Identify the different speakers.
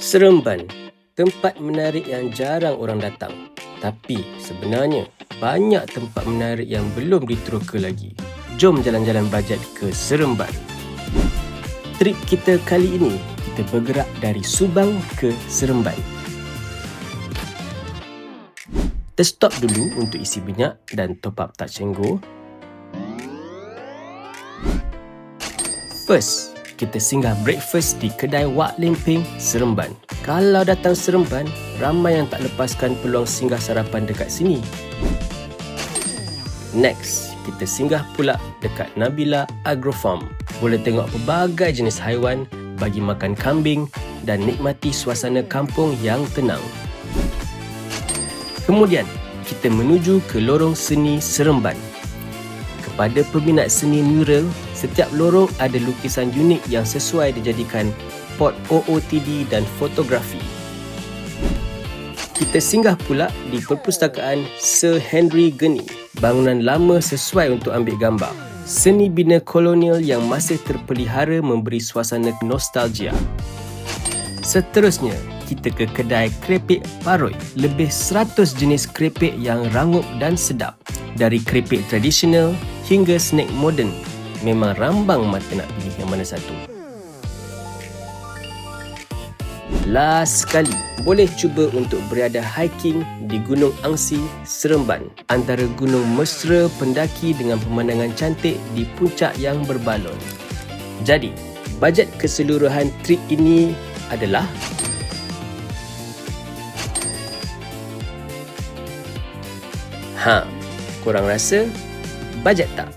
Speaker 1: Seremban, tempat menarik yang jarang orang datang. Tapi sebenarnya banyak tempat menarik yang belum diteroka lagi. Jom jalan-jalan bajet ke Seremban. Trip kita kali ini, kita bergerak dari Subang ke Seremban. Kita stop dulu untuk isi minyak dan top up Touch 'n Go. First, kita singgah breakfast di kedai Wak Lempeng, Seremban. Kalau datang Seremban, ramai yang tak lepaskan peluang singgah sarapan dekat sini. Next, kita singgah pula dekat Nabila Agro Farm. Boleh tengok pelbagai jenis haiwan, bagi makan kambing dan nikmati suasana kampung yang tenang. Kemudian, kita menuju ke Lorong Seni Seremban. Kepada peminat seni mural, setiap lorong ada lukisan unik yang sesuai dijadikan pot OOTD dan fotografi. Kita singgah pula di Perpustakaan Sir Henry Gurney. Bangunan lama sesuai untuk ambil gambar. Seni bina kolonial yang masih terpelihara memberi suasana nostalgia. Seterusnya, kita ke kedai krepek Paroi. Lebih 100 jenis krepek yang rangup dan sedap. Dari krepek tradisional hingga snack moden. Memang rambang mata nak pilih yang mana satu. Last sekali, boleh cuba untuk berada hiking di Gunung Angsi, Seremban. Antara gunung mesra pendaki dengan pemandangan cantik di puncak yang berbalon. Jadi, bajet keseluruhan trip ini adalah korang rasa bajet tak?